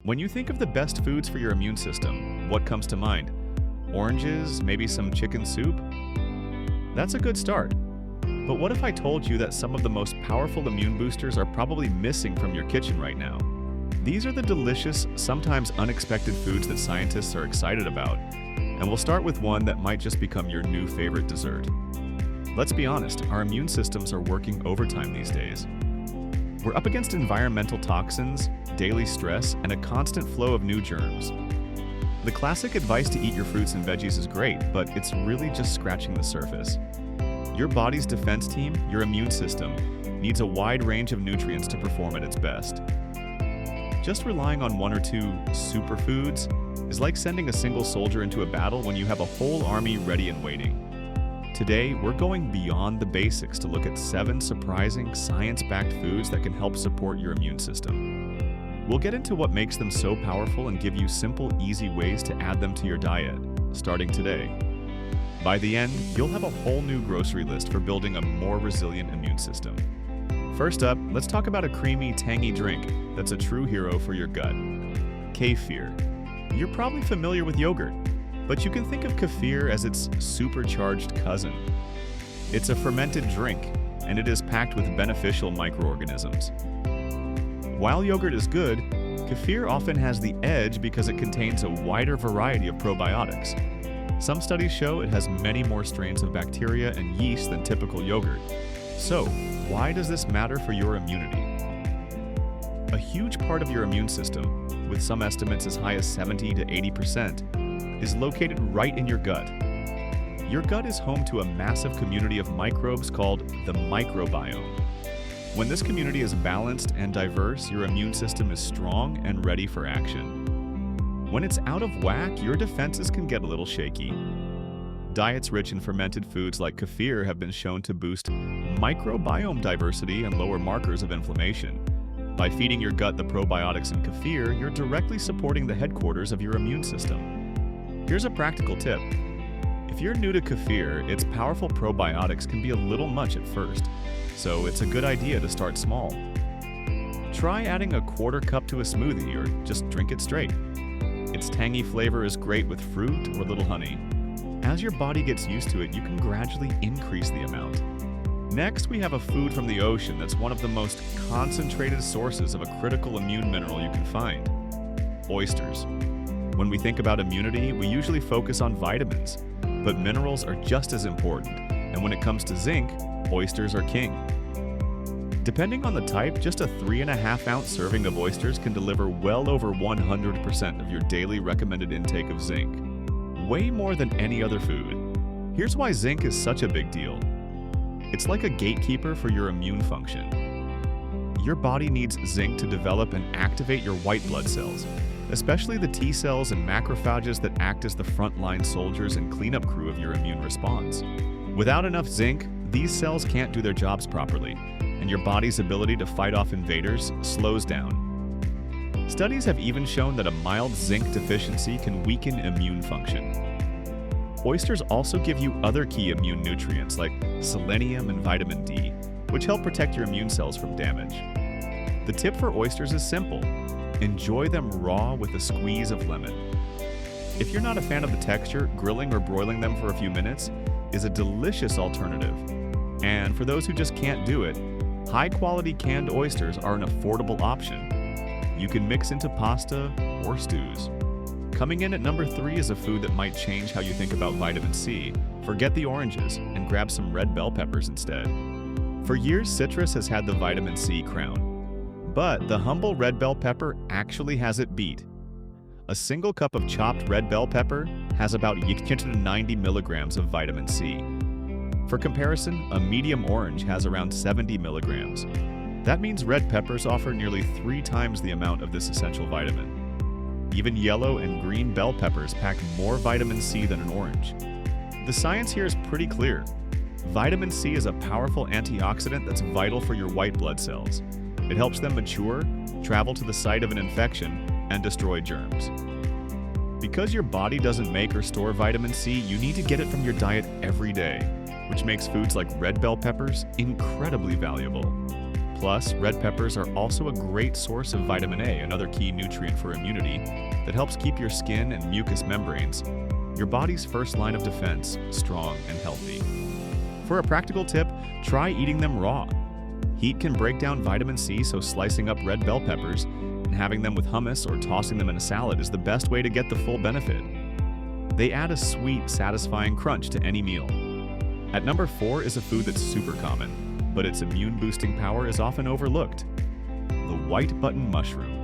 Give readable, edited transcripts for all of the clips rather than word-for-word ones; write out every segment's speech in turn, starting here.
When you think of the best foods for your immune system, what comes to mind? Oranges, maybe some chicken soup? That's a good start. But what if I told you that some of the most powerful immune boosters are probably missing from your kitchen right now? These are the delicious, sometimes unexpected foods that scientists are excited about. And we'll start with one that might just become your new favorite dessert. Let's be honest, our immune systems are working overtime these days. We're up against environmental toxins, daily stress, and a constant flow of new germs. The classic advice to eat your fruits and veggies is great, but it's really just scratching the surface. Your body's defense team, your immune system, needs a wide range of nutrients to perform at its best. Just relying on one or two superfoods is like sending a single soldier into a battle when you have a whole army ready and waiting. Today, we're going beyond the basics to look at 7 surprising, science-backed foods that can help support your immune system. We'll get into what makes them so powerful and give you simple, easy ways to add them to your diet, starting today. By the end, you'll have a whole new grocery list for building a more resilient immune system. First up, let's talk about a creamy, tangy drink that's a true hero for your gut. Kefir. You're probably familiar with yogurt, but you can think of kefir as its supercharged cousin. It's a fermented drink, and it is packed with beneficial microorganisms. While yogurt is good, kefir often has the edge because it contains a wider variety of probiotics. Some studies show it has many more strains of bacteria and yeast than typical yogurt. So, why does this matter for your immunity? A huge part of your immune system, with some estimates as high as 70 to 80%, is located right in your gut. Your gut is home to a massive community of microbes called the microbiome. When this community is balanced and diverse, your immune system is strong and ready for action. When it's out of whack, your defenses can get a little shaky. Diets rich in fermented foods like kefir have been shown to boost microbiome diversity and lower markers of inflammation. By feeding your gut the probiotics in kefir, you're directly supporting the headquarters of your immune system. Here's a practical tip. If you're new to kefir, its powerful probiotics can be a little much at first, so it's a good idea to start small. Try adding a quarter cup to a smoothie or just drink it straight. Its tangy flavor is great with fruit or a little honey. As your body gets used to it, you can gradually increase the amount. Next, we have a food from the ocean that's one of the most concentrated sources of a critical immune mineral you can find: oysters. When we think about immunity, we usually focus on vitamins, but minerals are just as important, and when it comes to zinc, oysters are king. Depending on the type, just a 3.5-ounce serving of oysters can deliver well over 100% of your daily recommended intake of zinc. Way more than any other food. Here's why zinc is such a big deal. It's like a gatekeeper for your immune function. Your body needs zinc to develop and activate your white blood cells, especially the T cells and macrophages that act as the frontline soldiers and cleanup crew of your immune response. Without enough zinc, these cells can't do their jobs properly, and your body's ability to fight off invaders slows down. Studies have even shown that a mild zinc deficiency can weaken immune function. Oysters also give you other key immune nutrients like selenium and vitamin D, which help protect your immune cells from damage. The tip for oysters is simple. Enjoy them raw with a squeeze of lemon. If you're not a fan of the texture, grilling or broiling them for a few minutes is a delicious alternative. And for those who just can't do it, high-quality canned oysters are an affordable option. You can mix into pasta or stews. Coming in at number 3 is a food that might change how you think about vitamin C. Forget the oranges and grab some red bell peppers instead. For years, citrus has had the vitamin C crown. But the humble red bell pepper actually has it beat. A single cup of chopped red bell pepper has about 90 milligrams of vitamin C. For comparison, a medium orange has around 70 milligrams. That means red peppers offer nearly 3 times the amount of this essential vitamin. Even yellow and green bell peppers pack more vitamin C than an orange. The science here is pretty clear. Vitamin C is a powerful antioxidant that's vital for your white blood cells. It helps them mature, travel to the site of an infection, and destroy germs. Because your body doesn't make or store vitamin C, you need to get it from your diet every day, which makes foods like red bell peppers incredibly valuable. Plus, red peppers are also a great source of vitamin A, another key nutrient for immunity that helps keep your skin and mucous membranes, your body's first line of defense, strong and healthy. For a practical tip, try eating them raw. Heat can break down vitamin C, so slicing up red bell peppers and having them with hummus or tossing them in a salad is the best way to get the full benefit. They add a sweet, satisfying crunch to any meal. At number 4 is a food that's super common, but its immune-boosting power is often overlooked: the white button mushroom.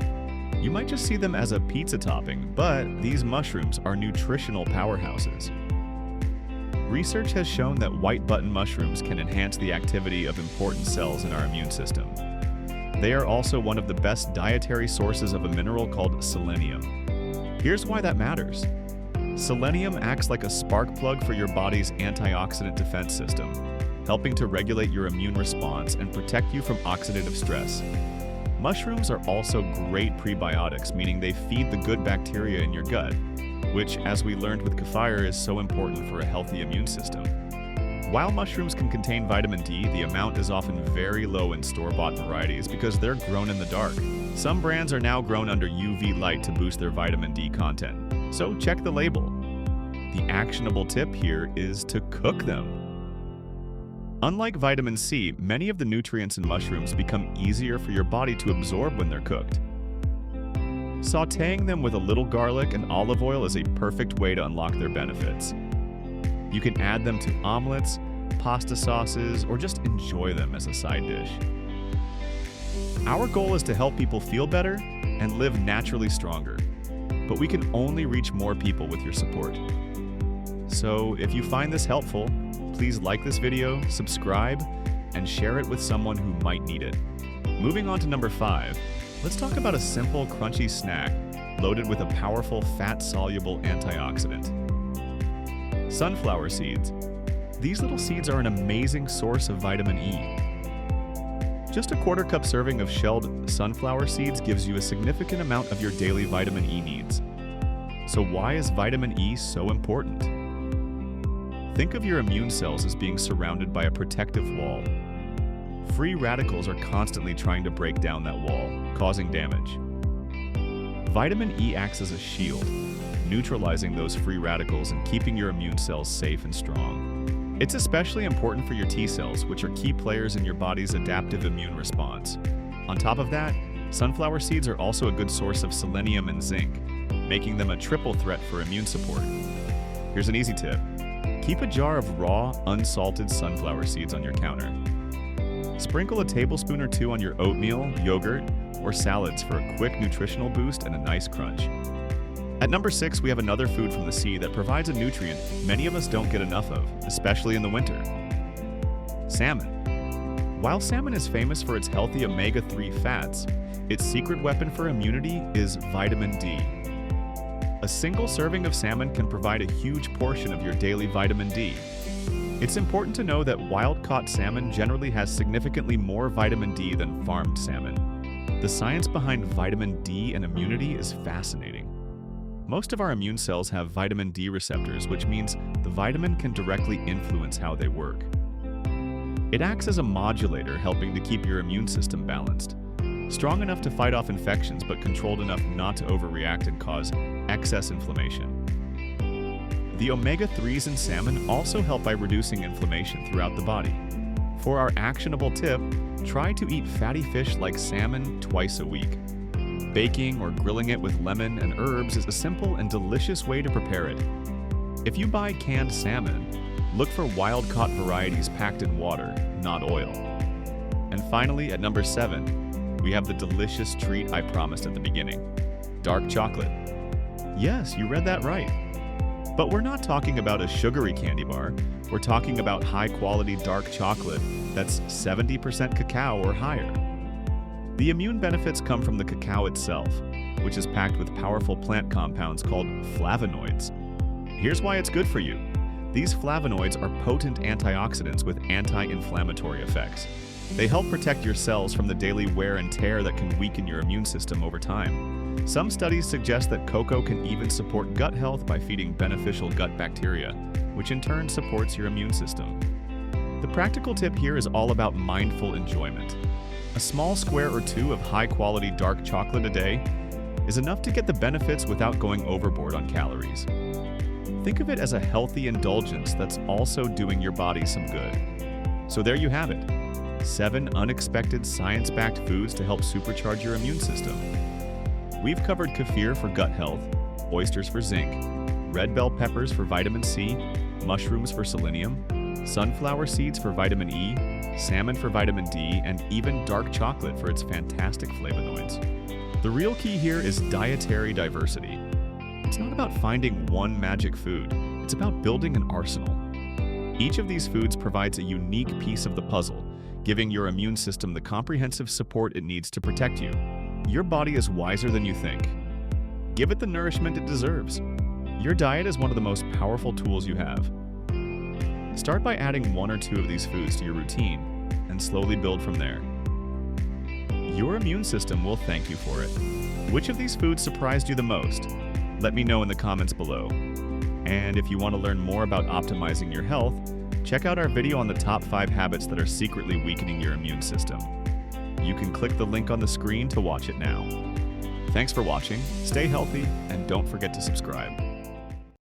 You might just see them as a pizza topping, but these mushrooms are nutritional powerhouses. Research has shown that white button mushrooms can enhance the activity of important cells in our immune system. They are also one of the best dietary sources of a mineral called selenium. Here's why that matters. Selenium acts like a spark plug for your body's antioxidant defense system, helping to regulate your immune response and protect you from oxidative stress. Mushrooms are also great prebiotics, meaning they feed the good bacteria in your gut, which, as we learned with kefir, is so important for a healthy immune system. While mushrooms can contain vitamin D, the amount is often very low in store-bought varieties because they're grown in the dark. Some brands are now grown under UV light to boost their vitamin D content, so check the label. The actionable tip here is to cook them. Unlike vitamin C, many of the nutrients in mushrooms become easier for your body to absorb when they're cooked. Sautéing them with a little garlic and olive oil is a perfect way to unlock their benefits. You can add them to omelets, pasta sauces, or just enjoy them as a side dish. Our goal is to help people feel better and live naturally stronger, but we can only reach more people with your support. So if you find this helpful, please like this video, subscribe, and share it with someone who might need it. Moving on to number 5, let's talk about a simple, crunchy snack loaded with a powerful, fat-soluble antioxidant: sunflower seeds. These little seeds are an amazing source of vitamin E. Just a 1/4 cup serving of shelled sunflower seeds gives you a significant amount of your daily vitamin E needs. So why is vitamin E so important? Think of your immune cells as being surrounded by a protective wall. Free radicals are constantly trying to break down that wall, causing damage. Vitamin E acts as a shield, neutralizing those free radicals and keeping your immune cells safe and strong. It's especially important for your T cells, which are key players in your body's adaptive immune response. On top of that, sunflower seeds are also a good source of selenium and zinc, making them a triple threat for immune support. Here's an easy tip: keep a jar of raw, unsalted sunflower seeds on your counter. Sprinkle a tablespoon or 2 on your oatmeal, yogurt, or salads for a quick nutritional boost and a nice crunch. At number 6, we have another food from the sea that provides a nutrient many of us don't get enough of, especially in the winter: salmon. While salmon is famous for its healthy omega-3 fats, its secret weapon for immunity is vitamin D. A single serving of salmon can provide a huge portion of your daily vitamin D. It's important to know that wild-caught salmon generally has significantly more vitamin D than farmed salmon. The science behind vitamin D and immunity is fascinating. Most of our immune cells have vitamin D receptors, which means the vitamin can directly influence how they work. It acts as a modulator, helping to keep your immune system balanced, strong enough to fight off infections but controlled enough not to overreact and cause excess inflammation. The omega-3s in salmon also help by reducing inflammation throughout the body. For our actionable tip, try to eat fatty fish like salmon twice a week. Baking or grilling it with lemon and herbs is a simple and delicious way to prepare it. If you buy canned salmon, look for wild-caught varieties packed in water, not oil. And finally, at number 7, we have the delicious treat I promised at the beginning: dark chocolate. Yes, you read that right. But we're not talking about a sugary candy bar. We're talking about high-quality dark chocolate that's 70% cacao or higher. The immune benefits come from the cacao itself, which is packed with powerful plant compounds called flavonoids. Here's why it's good for you. These flavonoids are potent antioxidants with anti-inflammatory effects. They help protect your cells from the daily wear and tear that can weaken your immune system over time. Some studies suggest that cocoa can even support gut health by feeding beneficial gut bacteria, which in turn supports your immune system. The The practical tip here is all about mindful enjoyment. A small square or two of high-quality dark chocolate a day is enough to get the benefits without going overboard on calories. Think of it as a healthy indulgence that's also doing your body some good. So there you have it. 7 unexpected science-backed foods to help supercharge your immune system. We've covered kefir for gut health, oysters for zinc, red bell peppers for vitamin C, mushrooms for selenium, sunflower seeds for vitamin E, salmon for vitamin D, and even dark chocolate for its fantastic flavonoids. The real key here is dietary diversity. It's not about finding one magic food, it's about building an arsenal. Each of these foods provides a unique piece of the puzzle, giving your immune system the comprehensive support it needs to protect you. Your body is wiser than you think. Give it the nourishment it deserves. Your diet is one of the most powerful tools you have. Start by adding 1 or 2 of these foods to your routine and slowly build from there. Your immune system will thank you for it. Which of these foods surprised you the most? Let me know in the comments below. And if you want to learn more about optimizing your health, check out our video on the top 5 habits that are secretly weakening your immune system. You can click the link on the screen to watch it now. Thanks for watching, stay healthy, and don't forget to subscribe.